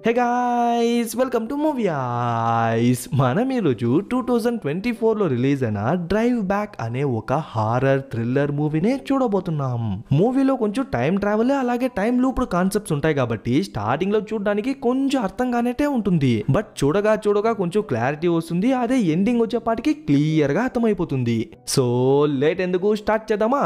Hey guys welcome to movie ice. మనం ఈరోజు 2024లో release అయిన డ్రైవ్ బ్యాక్ అనే ఒక హారర్ థ్రిల్లర్ మూవీనే చూడబోతున్నాం. మూవీలో కొంచెం టైం ట్రావెల్ అలాగే టైం లూప్ కాన్సెప్ట్స్ ఉంటాయి కాబట్టి స్టార్టింగ్ లో చూడడానికి కొంచెం అర్థం కానట్టే ఉంటుంది. బట్ చూడగా కొంచెం క్లారిటీ వస్తుంది. అదే ఎండింగ్ వచ్చేపాటికి క్లియర్ గా అర్థమైపోతుంది. సో లేట్ ఎందుకు స్టార్ట్ చేద్దామా?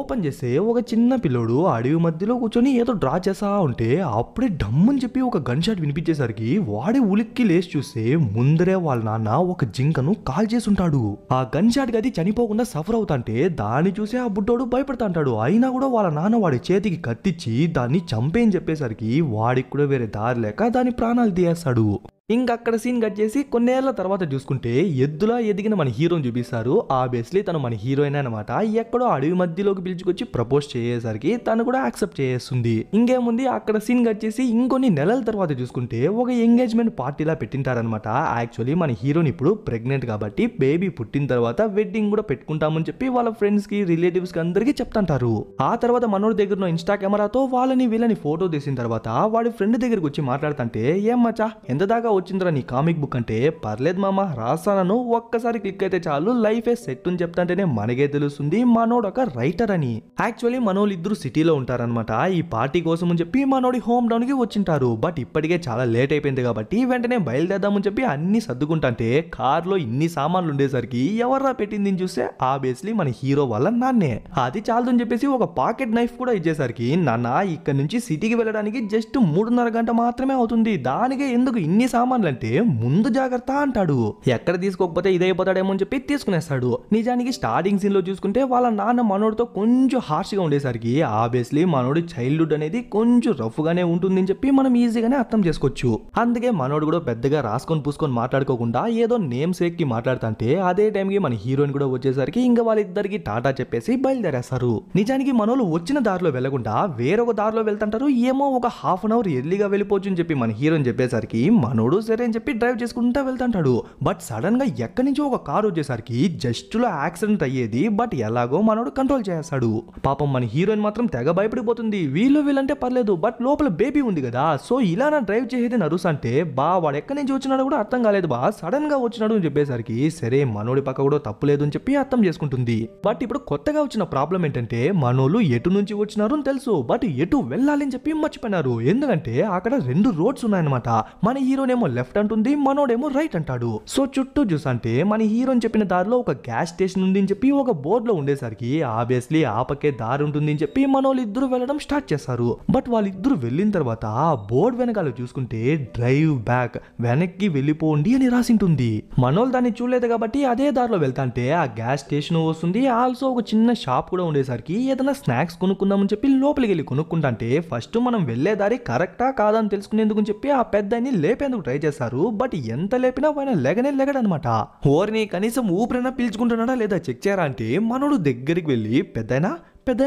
ఓపెన్ చేస్తే ఒక చిన్న పిల్లోడు అడవి మధ్యలో కూర్చొని ఏదో డ్రా చేస్తా ఉంటే అప్పుడే డమ్మని చెప్పి ఒక గన్ షాట్ వినిపించేసరికి వాడే ఉలిక్కి లేచి చూస్తే ముందరే వాళ్ళ నాన్న ఒక జింకను కాల్ చేసి ఉంటాడు. ఆ గన్ షాట్ గది చనిపోకుండా సఫర్ అవుతాంటే దాన్ని చూసి ఆ బుడ్డోడు భయపడతా అంటాడు. అయినా కూడా వాళ్ళ నాన్న వాడి చేతికి కత్తిచ్చి దాన్ని చంపేయని చెప్పేసరికి వాడికి కూడా వేరే దారి లేక దాని ప్రాణాలు తీయేస్తాడు. ఇంకక్కడ సీన్ కట్ చేసి కొన్నేళ్ల తర్వాత చూసుకుంటే ఎద్దులా ఎదిగిన మన హీరోని చూపిస్తారు. ఆబ్వియస్లీ తను మన హీరోయిన్ అనమాట. ఎక్కడో అడవి మధ్యలోకి పిలుచుకొచ్చి ప్రపోజ్ చేసేసరికి తను కూడా యాక్సెప్ట్ చేస్తుంది. ఇంకేముంది అక్కడ సీన్ కట్ చేసి ఇంకొన్ని నెలల తర్వాత చూసుకుంటే ఒక ఎంగేజ్మెంట్ పార్టీలా పెట్టింటారనమాట. యాక్చువల్లీ మన హీరోని ఇప్పుడు ప్రెగ్నెంట్ కాబట్టి బేబీ పుట్టిన తర్వాత వెడ్డింగ్ కూడా పెట్టుకుంటామని చెప్పి వాళ్ళ ఫ్రెండ్స్ కి రిలేటివ్స్ కి అందరికి చెప్తాంటారు. ఆ తర్వాత మనోడి దగ్గర ఇన్స్టా కెమెరాతో వాళ్ళని వీళ్ళని ఫోటో తీసిన తర్వాత వాడి ఫ్రెండ్ దగ్గరికి వచ్చి మాట్లాడుతుంటే ఏం మచ్చా ఎంత దాకా వచ్చిందిరా నీ కామిక్ బుక్ అంటే పర్లేదు మామ రాస్తానను ఒక్కసారి క్లిక్ అయితే చాలు లైఫే సెట్ అని చెప్తాంటేనే మనకే తెలుస్తుంది మనోడు ఒక రైటర్ అని. యాక్చువల్లీ మనోళ్ళు ఇద్దరు సిటీలో ఉంటారనమాట. ఈ పార్టీ కోసం అని చెప్పి మనోడి హోమ్ టౌన్ కి వచ్చింటారు. బట్ ఇప్పటికే చాలా లేట్ అయిపోయింది కాబట్టి వెంటనే బయలుదేరదామని చెప్పి అన్ని సర్దుకుంటాంటే కార్ లో ఇన్ని సామాన్లు ఉండేసరికి ఎవర్రా పెట్టింది చూస్తే ఆబ్వియస్లీ మన హీరో వాళ్ళ నాన్నే. అది చాలదని చెప్పేసి ఒక పాకెట్ నైఫ్ కూడా ఇచ్చేసరికి నాన్న ఇక్కడ నుంచి సిటీకి వెళ్ళడానికి జస్ట్ 3.5 గంట మాత్రమే అవుతుంది, దానికే ఎందుకు ఇన్ని సామాన్లు అంటే ముందు జాగ్రత్త అంటాడు. ఎక్కడ తీసుకోకపోతే ఇదైపోతాడేమో అని చెప్పి తీసుకునేస్తాడు. నిజానికి స్టార్టింగ్ సీన్ లో చూసుకుంటే వాళ్ళ నాన్న మనోడితో కొంచెం హార్ష్ గా ఉండేసరికి ఆబ్వియస్లీ మనోడి చైల్డ్హుడ్ అనేది కొంచెం రఫ్ గానే ఉంటుంది అని చెప్పి మనం ఈజీగానే అర్థం చేసుకోవచ్చు. అందుకే మనోడు కూడా పెద్దగా రాసుకొని పూసుకొని మాట్లాడుకోకుండా ఏదో నేమ్ సేక్ కి మాట్లాడుతుంటే అదే టైంకి మన హీరోయిన్ కూడా వచ్చేసరికి ఇంకా వాళ్ళిద్దరికి టాటా చెప్పేసి బయలుదేరేస్తారు. నిజానికి మనోళ్ళు వచ్చిన దారిలో వెళ్లకుండా వేరొక దారిలో వెళ్తుంటారు. ఏమో ఒక హాఫ్ అన్ అవర్ ఎర్లీగా వెళ్ళిపోవచ్చు అని చెప్పి మన హీరోయిన్ చెప్పేసరికి మనోడు సరే అని చెప్పి డ్రైవ్ చేసుకుంటా వెళ్తాంటాడు. బట్ సడన్ గా ఎక్కడి నుంచి ఒక కారు వచ్చేసరికి జస్ట్ లో యాక్సిడెంట్ అయ్యేది. బట్ ఎలాగో మనోడు కంట్రోల్ చేస్తాడు. పాపం మన హీరోయిన్ మాత్రం తెగ భయపడిపోతుంది. వీళ్ళంటే పర్లేదు బట్ లోపల బేబీ ఉంది కదా, సో ఇలా నా డ్రైవ్ చేసేది నరుస్ అంటే బా వాడు ఎక్కడి నుంచి వచ్చినాడో కూడా అర్థం కాలేదు బా, సడన్ గా వచ్చినాడు అని చెప్పేసరికి సరే మనోడి పక్క కూడా తప్పు లేదు అని చెప్పి అర్థం చేసుకుంటుంది. బట్ ఇప్పుడు కొత్తగా వచ్చిన ప్రాబ్లం ఏంటంటే మనోళ్ళు ఎటు నుంచి వచ్చినారు అని తెలుసు బట్ ఎటు వెళ్ళాలని చెప్పి మర్చిపోయినారు. ఎందుకంటే అక్కడ 2 రోడ్స్ ఉన్నాయన్నమాట. మన హీరోనేమో లెఫ్ట్ అంటుంది, మనోడేమో రైట్ అంటాడు. సో చుట్టూ చూసంటే మన హీరోని చెప్పిన దారిలో ఒక గ్యాస్ స్టేషన్ ఉంది అని చెప్పి ఒక బోర్డు లో ఉండేసరికి ఆబ్వియస్లీ ఆ పక్కే దారి ఉంటుంది అని చెప్పి మనోళ్ళు ఇద్దరు వెళ్ళడం స్టార్ట్ చేస్తారు. బట్ వాళ్ళిద్దరు వెళ్ళిన తర్వాత ఆ బోర్డు వెనకాల చూసుకుంటే డ్రైవ్ బ్యాక్ వెనక్కి వెళ్ళిపోండి అని రాసింటుంది. మనోళ్ళు దాన్ని చూడలేదు కాబట్టి అదే దారిలో వెళ్తాంటే ఆ గ్యాస్ స్టేషన్ వస్తుంది. ఆల్సో ఒక చిన్న షాప్ కూడా ఉండేసరికి ఏదైనా స్నాక్స్ కొనుక్కుందామని చెప్పి లోపలికి వెళ్ళి కొనుక్కుంటే ఫస్ట్ మనం వెళ్లే దారి కరెక్టా కాదా అని తెలుసుకునేందుకు చెప్పి ఆ పెద్దని లేపేందుకు ట్రై చేస్తారు. బట్ ఎంత లేపినా ఆయన లెగడనమాట. ఓరిని కనీసం ఊపిరైనా పీల్చుకుంటున్నాడా లేదా చెక్ చేయరా అంటే మనోడు దగ్గరికి వెళ్ళి పెద్దనా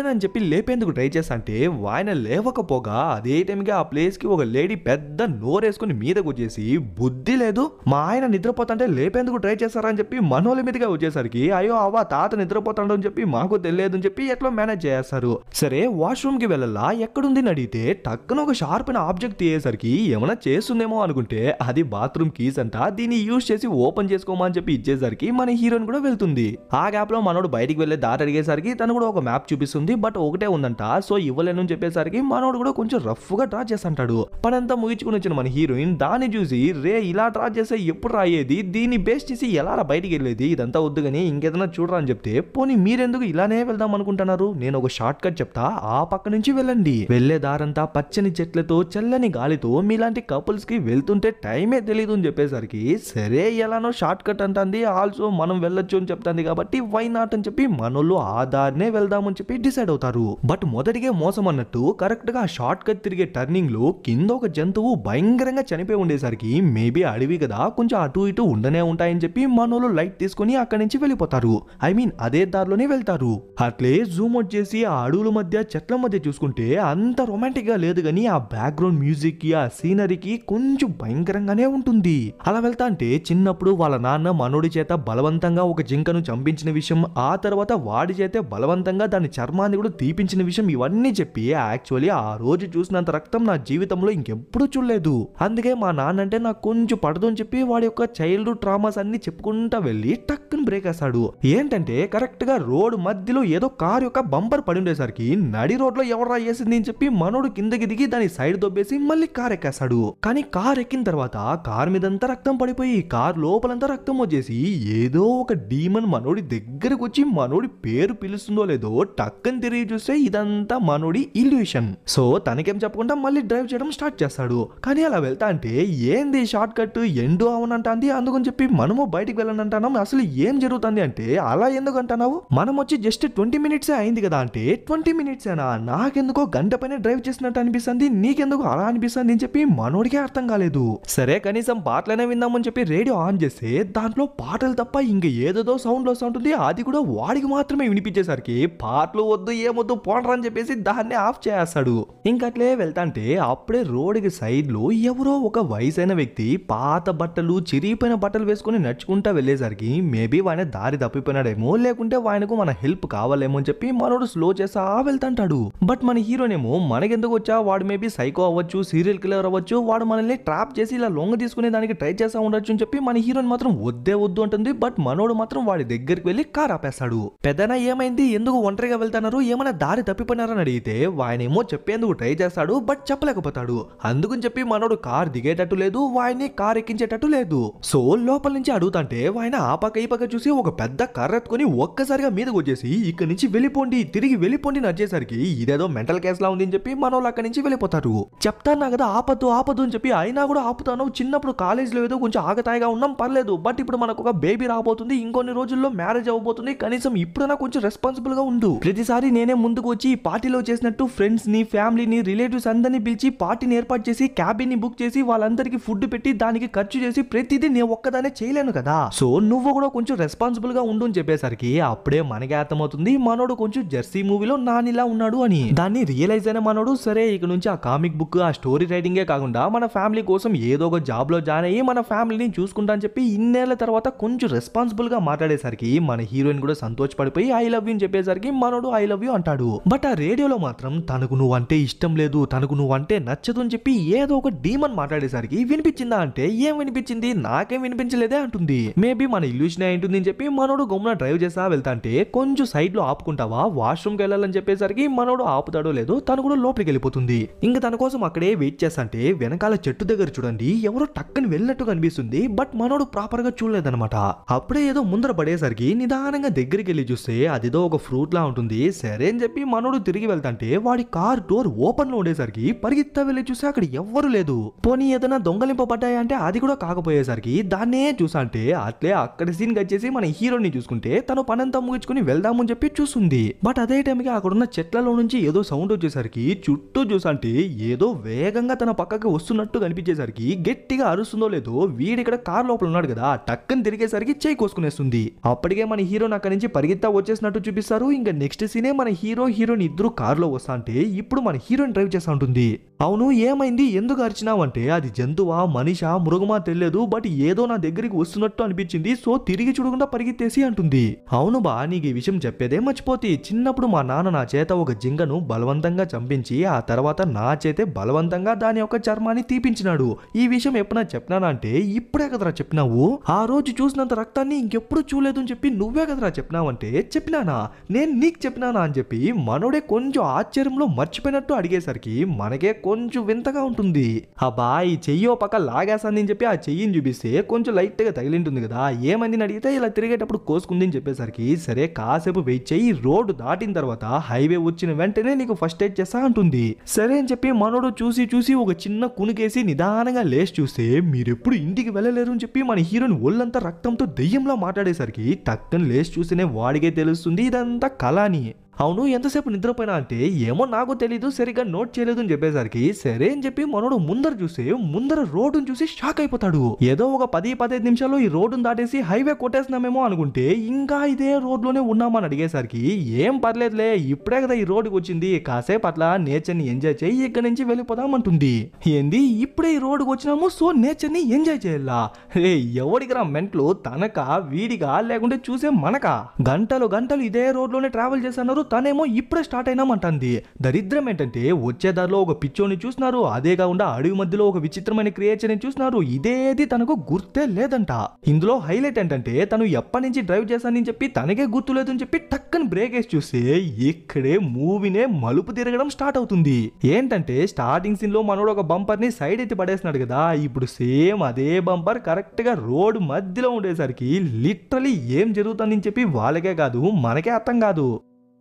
అని చెప్పి లేపేందుకు ట్రై చేస్తా అంటే ఆయన లేవకపోగా అదే టైంకి ఆ ప్లేస్ కి ఒక లేడీ పెద్ద నోరేసుకుని మీదకు వచ్చేసి బుద్ధి లేదు మా ఆయన నిద్రపోతాంటే లేపేందుకు ట్రై చేస్తారా అని చెప్పి మనోళ్ళ మీదగా వచ్చేసరికి అయ్యో అవ్వ తాత నిద్రపోతాడు అని చెప్పి మాకు తెలియదు అని చెప్పి ఎట్లా మేనేజ్ చేస్తారు. సరే వాష్రూమ్ కి వెళ్ళాలా ఎక్కడుంది అని అడిగితే టక్కున ఒక షార్ప్ అయిన ఆబ్జెక్ట్ తీయేసరికి ఏమైనా చేస్తుందేమో అనుకుంటే అది బాత్రూమ్ కీస్ అంట, దీన్ని యూజ్ చేసి ఓపెన్ చేసుకోమా అని చెప్పి ఇచ్చేసరికి మన హీరోయిన్ కూడా వెళ్తుంది. ఆ గ్యాప్ లో మనోడు బయటికి వెళ్లే దారి అడిగేసరికి తను కూడా ఒక మ్యాప్ చూపిస్తుంది. బట్ ఒకటే ఉందంట, సో ఇవ్వలేను అని చెప్పేసరికి మనోడు కూడా కొంచెం రఫ్ గా డ్రా చేస్తుంటాడు. పనంతా ముగించుకుని వచ్చిన మన హీరోయిన్ దాన్ని చూసి రే ఇలా డ్రా చేస్తే ఎప్పుడు రాయేది, దీన్ని బేస్ చేసి ఎలా బయటికి వెళ్ళేది, ఇదంతా వద్దు కానీ ఇంకేదైనా చూడరా అని చెప్తే పోనీ మీరెందుకు ఇలానే వెళ్దాం అనుకుంటున్నారు, నేను ఒక షార్ట్ కట్ చెప్తా ఆ పక్క నుంచి వెళ్ళండి. వెళ్లే దారంతా పచ్చని చెట్లతో చల్లని గాలితో మీలాంటి కపుల్స్ కి వెళ్తుంటే టైమే తెలియదు అని చెప్పేసరికి సరే ఎలానో షార్ట్ కట్ అంటుంది. ఆల్సో మనం వెళ్ళొచ్చు అని చెప్తుంది కాబట్టి వై నాట్ అని చెప్పి మనోళ్ళు ఆ దారినే వెళ్దామని చెప్పి డిసైడ్ అవుతారు. బట్ మొదటిగే మోసం అన్నట్టు కరెక్ట్ గా షార్ట్ కట్ తిరిగే టర్నింగ్ లో కింద ఒక జంతువు భయంకరంగా చనిపోయి ఉండేసరికి మేబీ అడవి కదా కొంచెం అటు ఇటు ఉండనే ఉంటాయని చెప్పి మనోళ్ళు లైట్ తీసుకుని అక్కడి నుంచి వెళ్ళిపోతారు. ఐ మీన్ అదే దారిలోనే వెళ్తారు. అట్లే జూమ్ అవుట్ చేసి ఆ అడవుల మధ్య చెట్ల మధ్య చూసుకుంటే అంత రొమాంటిక్ గా లేదు కానీ ఆ బ్యాక్గ్రౌండ్ మ్యూజిక్ కి ఆ సీనరీకి కొంచెం భయంకరంగానే ఉంటుంది. అలా వెళ్తా అంటే చిన్నప్పుడు వాళ్ళ నాన్న మనోడి చేత బలవంతంగా ఒక జింకను చంపించిన విషయం, ఆ తర్వాత వాడి చేత బలవంతంగా దాన్ని చర్మాన్ని కూడా తీపించిన విషయం ఇవన్నీ చెప్పి యాక్చువల్లీ ఆ రోజు చూసినంత రక్తం నా జీవితంలో ఇంకెప్పుడు చూడలేదు, అందుకే మా నాన్న అంటే నాకు కొంచెం పడదు అని చెప్పి వాడి యొక్క చైల్డ్హుడ్ ట్రామాస్ అన్ని చెప్పుకుంటా వెళ్ళి టక్కుని బ్రేక్ వేస్తాడు. ఏంటంటే కరెక్ట్ గా రోడ్ మధ్యలో ఏదో కార్ యొక్క బంపర్ పడి ఉండేసరికి నడి రోడ్ లో ఎవరా వేసింది అని చెప్పి మనోడు కిందకి దిగి దాని సైడ్ దొబ్బేసి మళ్ళీ కార్ ఎక్కేస్తాడు. కానీ కార్ ఎక్కిన తర్వాత కార్ మీదంతా రక్తం పడిపోయి కార్ లోపలంతా రక్తం వచ్చేసి ఏదో ఒక డీమన్ మనోడి దగ్గరకు వచ్చి మనోడి పేరు పిలుస్తుందో లేదో టక్కని తిరిగి చూస్తే ఇదంతా మనోడి ఇల్యూషన్. సో తనకేం చెప్పకుండా మళ్ళీ డ్రైవ్ చేయడం స్టార్ట్ చేస్తాడు. కానీ అలా వెళ్తా అంటే ఏంది షార్ట్ కట్ ఎండు అవునంటుంది, అందుకని చెప్పి మనము బయటికి వెళ్ళనంటున్నాం, అసలు ఏం జరుగుతుంది అంటే అలా ఎందుకు అంటున్నావు, మనం వచ్చి జస్ట్ 20 minutes అయింది కదా అంటే 20 minutes ఏనా, నాకెందుకో గంట పైన డ్రైవ్ చేసినట్టు అనిపిస్తుంది, నీకెందుకు అలా అనిపిస్తుంది అని చెప్పి మనోడికే అర్థం కాలేదు. సరే కనీసం పాటలనే విందామని చెప్పి రేడియో ఆన్ చేస్తే దాంట్లో పాటలు తప్ప ఇంక ఏదేదో సౌండ్ వస్తూ ఉంటుంది, అది కూడా వాడికి మాత్రమే వినిపించేసరికి పాటలు వద్దు ఏమొద్దు పోండ్రా అని చెప్పేసి దాన్ని ఆఫ్ చేస్తాడు. ఇంకట్లే వెళ్తాంటే అప్పుడే రోడ్డుకి సైడ్ లో ఎవరో ఒక వయసైన వ్యక్తి పాత బట్టలు చిరిగిపోయిన బట్టలు వేసుకుని నడుచుకుంటా వెళ్ళేసరికి మేబీ వాయన దారి తప్పిపోయినాడేమో, లేకుంటే వాయనకు మన హెల్ప్ కావాలేమో అని చెప్పి మనోడు స్లో చేసా వెళ్తాంటాడు. బట్ మన హీరోనేమో మనకెందుకు వచ్చా, వాడు మేబీ సైకో అవ్వచ్చు, సీరియల్ కిల్లర్ అవ్వచ్చు, వాడు మనల్ని ట్రాప్ చేసి ఇలా లొంగ తీసుకునే దానికి ట్రై చేస్తా ఉండొచ్చు అని చెప్పి మన హీరోని మాత్రం వద్దే వద్దు అంటుంది. బట్ మనోడు మాత్రం వాడి దగ్గరికి వెళ్ళి కార్ ఆపేస్తాడు. పెద్దనా ఏమైంది, ఎందుకు ఒంటరిగా వెళ్తున్నారు, ఏమైనా దారి తప్పిపోయినారని అడిగితే వాయనేమో చెప్పేందుకు ట్రై చేస్తాడు, బట్ చెప్పలేకపోతాడు. అందుకని చెప్పి మనోడు కార్ దిగేటట్టు లేదు, వాయన్ని కార్ ఎక్కించేటట్టు లేదు. సో లోపల నుంచి అడుగుతాంటే ఆయన ఆ పక్క ఈ పక్క చూసి ఒక పెద్ద కర్ర ఎత్తుకొని ఒక్కసారిగా మీదకి వచ్చేసి ఇక్కడి నుంచి వెళ్ళిపోండి, తిరిగి వెళ్ళిపోండి నచ్చేసరికి ఇదేదో మెంటల్ కేస్ లా ఉంది అని చెప్పి మనోళ్ళు అక్కడి నుంచి వెళ్ళిపోతారు. చెప్తాను కదా ఆపద్దు ఆపద్దు అని చెప్పి అయినా కూడా ఆపుతాను, చిన్నప్పుడు కాలేజీలో ఏదో కొంచెం ఆగతాయిగా ఉన్నాం పర్లేదు, బట్ ఇప్పుడు మనకు ఒక బేబీ రాబోతుంది, ఇంకొన్ని రోజుల్లో మ్యారేజ్ అవ్వబోతుంది, కనీసం ఇప్పుడైనా కొంచెం రెస్పాన్సిబుల్ గా ఉండు. ప్రతిసారి నేనే ముందుకు వచ్చి పార్టీలో చేసినట్టు ఫ్రెండ్స్ ని ఫ్యామిలీని రిలేటివ్స్ అందరినీ పిలిచి పార్టీని ఏర్పాటు చేసి క్యాబిన్ ని బుక్ చేసి వాళ్ళందరికీ ఫుడ్ పెట్టి దానికి ఖర్చు చేసి ప్రతిదీ నేను ఒక్కదానే చేయలేను కదా, సో నువ్వు కూడా కొంచెం రెస్పాన్సిబుల్ గా ఉండు అని చెప్పేసరికి అప్పుడే మనకి అర్థమవుతుంది మనోడు కొంచెం జెర్సీ మూవీలో నానిలా ఉన్నాడు అని. దాన్ని రియలైజ్ అయిన మనోడు సరే ఇక నుంచి ఆ కామిక్ బుక్ ఆ స్టోరీ రైటింగే కాకుండా మన ఫ్యామిలీ కోసం ఏదో ఒక జాబ్ లో జాయిన్ అయ్యి మన ఫ్యామిలీని చూసుకుంటా అని చెప్పి ఇన్నేళ్ల తర్వాత కొంచెం రెస్పాన్సిబుల్ గా మాట్లాడేసరికి మన హీరోయిన్ కూడా సంతోషపడిపోయి ఐ లవ్ యూ అని చెప్పేసరికి మనోడు ఐ లవ్ యూ అంటాడు. బట్ ఆ రేడియోలో మాత్రం తనకు నువ్వంటే ఇష్టం లేదు, తనకు నువ్వంటే నచ్చదు అని చెప్పి ఏదో ఒక డీమన్ మాట్లాడేసరికి వినిపించిందా అంటే ఏం వినిపించింది, నాకేం వినిపించలేదే అంటుంది. మేబీ మన ఇల్యూషన్ అయి ఉంటుంది అని చెప్పి మనోడు గమ్మున డ్రైవ్ చేస్తా వెళ్తాంటే కొంచెం సైడ్ లో ఆపుకుంటావా వాష్రూమ్ కి వెళ్ళాలని చెప్పేసరికి మనోడు ఆపుతాడో లేదో తను కూడా లోపలికి వెళ్ళిపోతుంది. ఇంకా తన కోసం అక్కడే వెయిట్ చేస్తాంటే వెనకాల చెట్టు దగ్గర చూడండి ఎవరో టక్కని వెళ్ళినట్టు కనిపిస్తుంది, బట్ మనోడు ప్రాపర్ గా చూడలేదన్నమాట. అప్పుడే ఏదో ముందర పడేసరికి నిదానంగా దగ్గరికి వెళ్ళి చూస్తే అదిదో ఒక ఫ్రూట్ లా ఉంటుంది. సరే అని చెప్పి మనోడు తిరిగి వెళ్తాంటే వాడి కార్ డోర్ ఓపెన్ లో ఉండేసరికి పరిగెత్తా వెళ్ళి చూస్తే అక్కడ ఎవ్వరు లేదు. పోనీ ఏదైనా దొంగలింపబడ్డాయి అంటే అది కూడా కాకపోయేసరికి దాన్నే చూసాంటే అట్లే అక్కడ సీన్ వచ్చేసి మన హీరోని చూసుకుంటే తను పనంతా ముగించుకుని వెళ్దామని చెప్పి చూస్తుంది. బట్ అదే టైంకి అక్కడున్న చెట్లలో నుంచి ఏదో సౌండ్ వచ్చేసరికి చుట్టూ చూసంటే ఏదో వేగంగా తన పక్కకి వస్తున్నట్టు కనిపించేసరికి గట్టిగా అరుస్తుందో లేదో వీడిక్కడ కార్ లోపల ఉన్నాడు కదా టక్కని తిరిగేసరికి చేయి కోసుకునేస్తుంది. అప్పటికే మన హీరోని అక్కడి నుంచి పరిగెత్తా వచ్చేసినట్టు చూపిస్తారు. ఇంకా నెక్స్ట్ సీనే మన హీరో హీరోయిన్ ఇద్దరు కార్ లో వస్తా అంటే ఇప్పుడు మన హీరోయిన్ డ్రైవ్ చేస్తా ఉంటుంది. అవును ఏమైంది ఎందుకు అరిచినావంటే అది జంతువా మనిషా మృగమా తెలియదు, బట్ ఏదో నా దగ్గరికి వస్తున్నట్టు అనిపించింది, సో తిరిగి చూడకుండా పరిగెత్తేసి అంటుంది. అవును బా నీకు ఈ విషయం చెప్పేదే మర్చిపోతే చిన్నప్పుడు మా నాన్న నా చేత ఒక జింకను బలవంతంగా చంపించి ఆ తర్వాత నా చేతే బలవంతంగా దాని యొక్క చర్మాన్ని తీపించినాడు. ఈ విషయం ఎప్పుడైనా చెప్పినానా అంటే ఇప్పుడే కదరా చెప్పినావు, ఆ రోజు చూసినంత రక్తాన్ని ఇంకెప్పుడు చూడలేదు అని చెప్పి నువ్వే కదరా చెప్పినావంటే చెప్పినానా నేను నీకు చెప్పినానా అని చెప్పి మనోడే కొంచెం ఆశ్చర్యంలో మర్చిపోయినట్టు అడిగేసరికి మనకే కొంచెం వింతగా ఉంటుంది. అబ్బా ఈ చెయ్యో పక్క లాగేసాంది అని చెప్పి ఆ చెయ్యిని చూపిస్తే కొంచెం లైట్ గా తగిలింటుంది కదా, ఏమంది అడిగితే ఇలా తిరిగేటప్పుడు కోసుకుంది అని చెప్పేసరికి సరే కాసేపు వెయిట్ చేయి, రోడ్డు దాటిన తర్వాత హైవే వచ్చిన వెంటనే నీకు ఫస్ట్ ఎయిడ్ చేస్తా అంటుంది. సరే అని చెప్పి మనోడు చూసి చూసి ఒక చిన్న కునికేసి నిదానంగా లేచి చూస్తే మీరెప్పుడు ఇంటికి వెళ్ళలేరు అని చెప్పి మన హీరోని ఒళ్ళంతా రక్తంతో దెయ్యంలా మాట్లాడేసరికి టక్కని లేచి చూస్తేనే వాడికే తెలుస్తుంది ఇదంతా కళ అని. అవును ఎంతసేపు నిద్రపోయినా అంటే ఏమో నాకు తెలీదు సరిగ్గా నోట్ చేయలేదు అని చెప్పేసరికి సరే అని చెప్పి మనోడు ముందర చూస్తే ముందర రోడ్డును చూసి షాక్ అయిపోతాడు. ఏదో ఒక 10-15 నిమిషాల్లో ఈ రోడ్డును దాటేసి హైవే కొట్టేస్తున్నామేమో అనుకుంటే ఇంకా ఇదే రోడ్లోనే ఉన్నామని అడిగేసరికి ఏం పర్లేదులే ఇప్పుడే కదా ఈ రోడ్డుకి వచ్చింది, కాసేపు అట్లా నేచర్ ని ఎంజాయ్ చేయి ఇక్కడి నుంచి వెళ్ళిపోదామంటుంది. ఏంది ఇప్పుడే ఈ రోడ్డుకి వచ్చినాము సో నేచర్ ని ఎంజాయ్ చేయాలా, రే ఎవడికి రా మెంట్లు తనక వీడిగా లేకుంటే చూసే మనక, గంటలు గంటలు ఇదే రోడ్లోనే ట్రావెల్ చేస్తున్నారు తనేమో ఇప్పుడే స్టార్ట్ అయినామంటుంది. దరిద్రం ఏంటంటే వచ్చే దారిలో ఒక పిచ్చోని చూస్తున్నారు, అదే కాకుండా అడవి మధ్యలో ఒక విచిత్రమైన క్రియేచర్ ని చూస్తున్నారు. ఇదేది తనకు గుర్తే లేదంట. ఇందులో హైలైట్ ఏంటంటే తను ఎప్పటి నుంచి డ్రైవ్ చేశానని చెప్పి తనకే గుర్తు లేదని చెప్పి టక్కని బ్రేక్ వేసి చూస్తే ఇక్కడే మూవీనే మలుపు తిరగడం స్టార్ట్ అవుతుంది. ఏంటంటే స్టార్టింగ్ సీన్ లో మనోడు ఒక బంపర్ ని సైడ్ ఎత్తి పడేస్తున్నాడు కదా, ఇప్పుడు సేమ్ అదే బంపర్ కరెక్ట్ గా రోడ్ మధ్యలో ఉండేసరికి లిటరలీ ఏం జరుగుతుందని చెప్పి వాళ్ళకే కాదు మనకే అర్థం కాదు.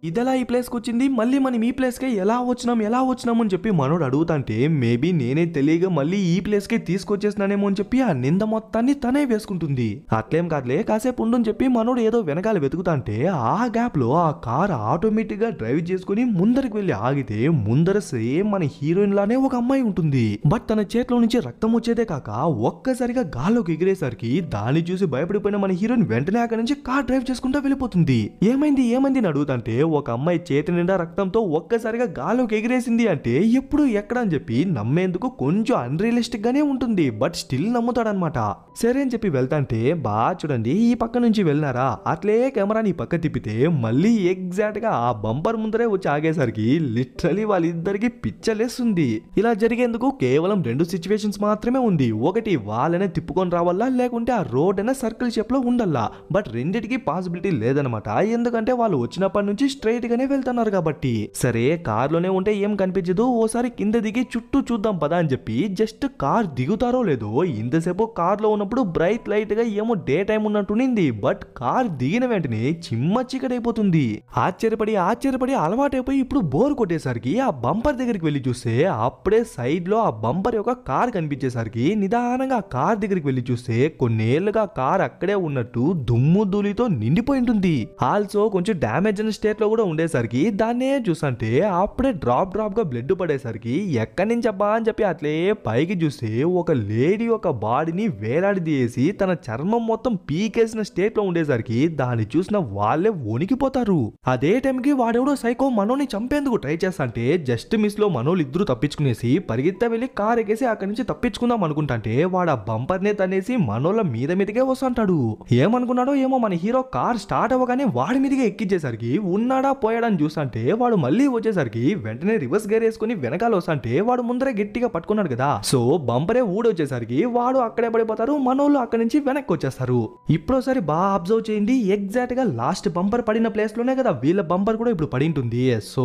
ఇదెలా ఈ ప్లేస్కి వచ్చింది, మళ్ళీ మనం ఈ ప్లేస్కే ఎలా వచ్చినాము అని చెప్పి మనోడు అడుగుతాంటే మేబీ నేనే తెలియగా మళ్ళీ ఈ ప్లేస్కే తీసుకొచ్చేసినానేమో అని చెప్పి ఆ నింద మొత్తాన్ని తనే వేసుకుంటుంది. అట్లేం కాదులే కాసేపు ఉండు అని చెప్పి మనోడు ఏదో వెనకాల వెతుకుతాంటే ఆ గ్యాప్ లో ఆ కార్ ఆటోమేటిక్ గా డ్రైవ్ చేసుకుని ముందరికి వెళ్ళి ఆగితే ముందర సేమ్ మన హీరోయిన్ లానే ఒక అమ్మాయి ఉంటుంది. బట్ తన చేతిలో నుంచి రక్తం వచ్చేదే కాక ఒక్కసారిగా గాల్లోకి ఎగిరేసరికి దాన్ని చూసి భయపడిపోయిన మన హీరోయిన్ వెంటనే అక్కడి నుంచి కార్ డ్రైవ్ చేసుకుంటూ వెళ్ళిపోతుంది. ఏమైంది అని అడుగుతాంటే ఒక అమ్మాయి చేతి నిండా రక్తంతో ఒక్కసారిగా గాల్లోకి ఎగిరేసింది అంటే ఎప్పుడు ఎక్కడ అని చెప్పి నమ్మేందుకు కొంచెం అన్రియలిస్టిక్ గానే ఉంటుంది. బట్ స్టిల్ నమ్ముతాడనమాట. సరే అని చెప్పి వెళ్తాంటే చూడండి ఈ పక్క నుంచి వెళ్ళినారా, అట్లే కెమెరాని ఈ పక్క తిప్పితే మళ్ళీ ఎగ్జాక్ట్ గా ఆ బంపర్ ముందరే వచ్చి ఆగేసరికి లిటరలీ వాళ్ళిద్దరికి పిచ్చలేస్తుంది. ఇలా జరిగేందుకు కేవలం 2 సిచ్యువేషన్స్ మాత్రమే ఉంది. ఒకటి వాళ్ళనే తిప్పుకొని రావాలా, లేకుంటే ఆ రోడ్ అయినా సర్కిల్ షేప్ లో ఉండాలా. బట్ రెండిటికి పాసిబిలిటీ లేదనమాట. ఎందుకంటే వాళ్ళు వచ్చినప్పటి నుంచి స్ట్రైట్ గానే వెళ్తున్నారు కాబట్టి. సరే కార్లోనే ఉంటే ఏం కనిపించదు, ఓసారి కింద దిగి చుట్టూ చూద్దాం పదా అని చెప్పి జస్ట్ కార్ దిగుతారో లేదో ఇంతసేపు కార్ లో ఉన్నప్పుడు బ్రైట్ లైట్ గా ఏమో డే టైం ఉన్నట్టునింది. బట్ కార్ దిగిన వెంటనే చిమ్మ చీకటైపోతుంది. ఆశ్చర్యపడి అలవాటైపోయి ఇప్పుడు బోర్ కొట్టేసరికి ఆ బంపర్ దగ్గరికి వెళ్ళి చూస్తే అప్పుడే సైడ్ లో ఆ బంపర్ యొక్క కార్ కనిపించేసరికి నిదానంగా ఆ కార్ దగ్గరికి వెళ్ళి చూస్తే కొన్నేళ్లుగా కార్ అక్కడే ఉన్నట్టు దుమ్ము ధూళితో నిండిపోయి ఉంటుంది. ఆల్సో కొంచెం డ్యామేజ్ అయిన స్టేట్ లో కూడా ఉండేసరికి దాన్నే చూసంటే అప్పుడే డ్రాప్ గా బ్లడ్ పడేసరికి ఎక్కడి నుంచి అబ్బా అని చెప్పి అట్లే పైకి చూస్తే ఒక లేడీ ఒక బాడీని వేలాడదీసి తన చర్మం మొత్తం పీకేసిన స్టేట్ లో ఉండేసరికి దాన్ని చూసిన వాళ్ళే వణికిపోతారు. అదే టైంకి వాడెవడో సైకో మనోని చంపేందుకు ట్రై చేస్తాంటే జస్ట్ మిస్ లో మనోళ్ళు ఇద్దరు తప్పించుకునేసి పరిగెత్తా వెళ్లి కార్ ఎక్కేసి అక్కడి నుంచి తప్పించుకుందాం అనుకుంటాంటే వాడు ఆ బంపర్ నే తనేసి మనోళ్ళ మీదకే వస్తుంటాడు. ఏమనుకున్నాడో ఏమో మన హీరో కార్ స్టార్ట్ అవ్వగానే వాడి మీదగా ఎక్కించేసరికి ఉన్నాడా పోయాడని చూసంటే వాడు మళ్ళీ వచ్చేసరికి వెంటనే రివర్స్ గేర్ వేసుకుని వెనకాల వస్తుంటే వాడు ముందరే గట్టిగా పట్టుకున్నాడు కదా, సో బంపరే ఊడొచ్చేసరికి వాడు అక్కడే పడిపోతారు. మనోళ్ళు అక్కడి నుంచి వెనక్కి వచ్చేస్తారు. ఇప్పుడోసారి బాగా అబ్జర్వ్ చేయండి, ఎగ్జాక్ట్ గా లాస్ట్ బంపర్ పడిన ప్లేస్ లోనే కదా వీళ్ళ బంపర్ కూడా ఇప్పుడు పడి ఉంటుంది. సో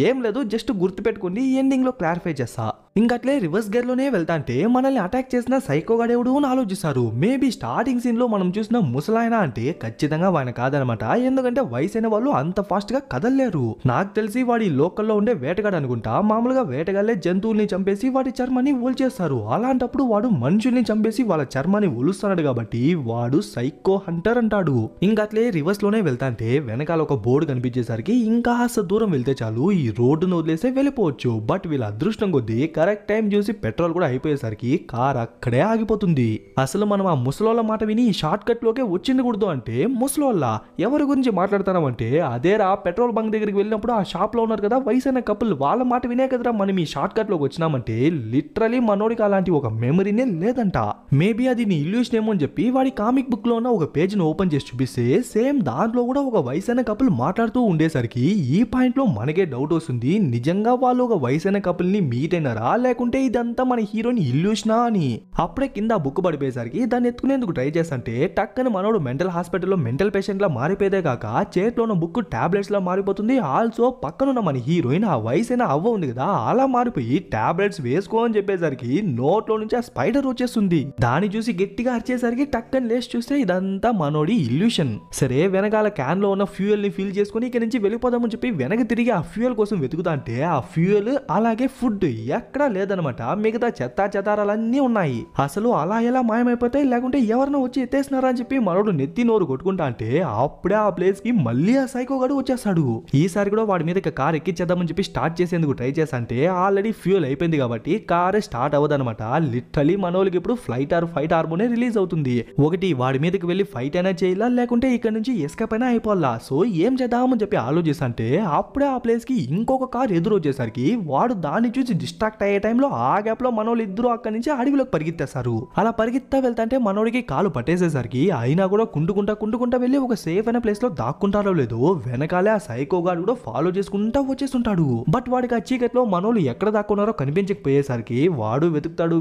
ఏం లేదు, జస్ట్ గుర్తు పెట్టుకోండి, ఎండింగ్ లో క్లారిఫై చేస్తా. ఇంకట్లే రివర్స్ గేర్ లోనే వెళ్తాంటే మనల్ని అటాక్ చేసిన సైకోగాడేవుడు అని ఆలోచిస్తారు. మేబీ స్టార్టింగ్ సీన్ లో మనం చూసిన ముసలాయన అంటే ఖచ్చితంగా ఆయన కాదనమాట. ఎందుకంటే వయసైన వాళ్ళు అంత ఫాస్ట్ గా కదలలేరు. నాకు తెలిసి వాడి లోకల్లో ఉండే వేటగాడు అనుకుంటా. మామూలుగా వేటగాళ్లే జంతువుల్ని చంపేసి వాటి చర్మాన్ని ఒలిచేస్తారు. అలాంటప్పుడు వాడు మనుషుల్ని చంపేసి వాళ్ళ చర్మాన్ని ఒలుస్తున్నాడు కాబట్టి వాడు సైకో హంటర్ అంటాడు. ఇంకట్లే రివర్స్ లోనే వెళ్తాంటే వెనకాల ఒక బోర్డు కనిపించేసరికి ఇంకా దూరం వెళ్తే చాలు ఈ రోడ్డును వదిలేసే వెళ్ళిపోవచ్చు. బట్ వీళ్ళ అదృష్టం కొద్దీ కరెక్ట్ టైం చూసి పెట్రోల్ కూడా అయిపోయేసరికి కార్ అక్కడే ఆగిపోతుంది. అసలు మనం ఆ ముసలోళ్ళ మాట విని ఈ షార్ట్ కట్ లోకే వచ్చింది కూడదు అంటే ముసలోళ్ళ ఎవరి గురించి మాట్లాడతామంటే అదేరా పెట్రోల్ బంక్ దగ్గరికి వెళ్ళినప్పుడు ఆ షాప్ లో ఉన్నారు కదా వయసైన కపుల్, వాళ్ళ మాట వినే కదరా మనం ఈ షార్ట్ కట్ లోకి వచ్చినామంటే లిటరలీ మనోడికి అలాంటి ఒక మెమరీనే లేదంట. మేబీ అది నీ ఇల్యూషన్ ఏమో అని చెప్పి వాడి కామిక్ బుక్ లో ఉన్న ఒక పేజ్ ను ఓపెన్ చేసి చూపిస్తే సేమ్ దాంట్లో కూడా ఒక వయసైన కపుల్ మాట్లాడుతూ ఉండేసరికి ఈ పాయింట్ లో మనకే డౌట్ వస్తుంది, నిజంగా వాళ్ళు ఒక వయసైన కపుల్ ని మీట్ అయినారా లేకుంటే ఇదంతా మన హీరోని ఇల్యూషనా అని. అప్పుడే కింద బుక్ పడిపోయేసరికి దాన్ని ఎత్తుకునేందుకు ట్రై చేస్తుంటే టక్కన మనోడు మెంటల్ హాస్పిటల్లో మెంటల్ పేషెంట్ లా మారిపోయేదే కాక చేతిలో ఉన్న బుక్ టాబ్లెట్స్ లా మారిపోతుంది. ఆల్సో పక్కనున్న మన హీరోయిన్ ఆ వయసైన అవ్వ ఉంది కదా అలా మారిపోయి టాబ్లెట్స్ వేసుకో అని చెప్పేసరికి నోట్లో నుంచి ఆ స్పైడర్ వచ్చేస్తుంది. దాన్ని చూసి గట్టిగా అరిచేసరికి టక్కని లేచి చూస్తే ఇదంతా మనోడి ఇల్యూషన్. సరే వెనకాల క్యాన్ లో ఉన్న ఫ్యూయల్ ని ఫిల్ చేసుకుని ఇక్కడ నుంచి వెళ్ళిపోదామని చెప్పి వెనక్కి తిరిగి ఆ ఫ్యూయల్ కోసం వెతుకుతా అంటే ఆ ఫ్యూయల్ అలాగే ఫుడ్ ఎక్కడా లేదనమాట. మిగతా చెత్తారాలన్నీ ఉన్నాయి. అసలు అలా ఎలా మాయమైపోతాయి, లేకుంటే ఎవరినో వచ్చి ఎత్తేసినారా అని చెప్పి మనోడు నెత్తి నోరు కొట్టుకుంటా అంటే అప్పుడే ఆ ప్లేస్ కి మళ్ళీ ఆ సైకో గడు వచ్చేస్తాడు. ఈసారి కూడా వాడి మీద కార్ ఎక్కించేద్దామని చెప్పి స్టార్ట్ చేసేందుకు ట్రై చేస్తాంటే ఆల్రెడీ ఫ్యూయల్ అయిపోయింది కాబట్టి కార్ స్టార్ట్ అవ్వదనమాట. లిటరలీ మనోళ్ళకి ఇప్పుడు ఫైట్ హార్మోనే రిలీజ్ అవుతుంది. ఒకటి వాడి మీదకి వెళ్ళి ఫైట్ అయినా చేయాలా లేకుంటే ఇక్కడ నుంచి ఎస్కేప్ అయినా అయిపోవాలా. సో ఏం చేద్దామని చెప్పి ఆలోచిస్తాంటే అప్పుడే ఆ ప్లేస్ కి ఇంకొక కార్ ఎదురు వచ్చేసరికి వాడు దాన్ని చూసి డిస్ట్రాక్ట్ అయ్యే అయ్యే టైంలో ఆ గ్యాప్ లో మనోళ్ళు ఇద్దరు అక్కడి నుంచి అడవిలోకి పరిగెత్తేస్తారు. అలా పరిగెత్తా వెళ్తాంటే మనోడికి కాలు పట్టేసేసరికి అయినా కూడా కుంటుకుంటా వెళ్ళి ఒక సేఫ్ అయిన ప్లేస్ లో దాక్కుంటారో లేదో వెనకాలే ఆ సైకో గాడు కూడా ఫాలో చేసుకుంటా వచ్చేస్తుంటాడు. బట్ వాడికి ఆ చీకట్లో మనోళ్ళు ఎక్కడ దాక్కున్నారో కనిపించకపోయేసరికి వాడు వెతుకుతాడు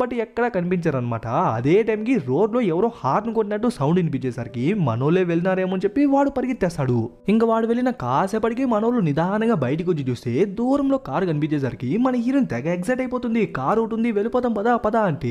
బట్ ఎక్కడ కనిపించారనమాట. అదే టైంకి రోడ్ లో ఎవరో హార్న్ కొట్టినట్టు సౌండ్ వినిపించేసరికి మనోళ్ళే వెళ్ళినారేమో అని చెప్పి వాడు పరిగెత్తేస్తాడు. ఇంకా వాడు వెళ్ళిన కాసేపటికి మనోళ్ళు నిదానంగా బయటకు వచ్చి చూస్తే దూరంలో కారు కనిపించేసరికి మన హీరోయిన్ తెగ ఎగ్జైట్ అయిపోతుంది. కారు ఉంటుంది, వెళ్ళిపోతాం పదా అంటే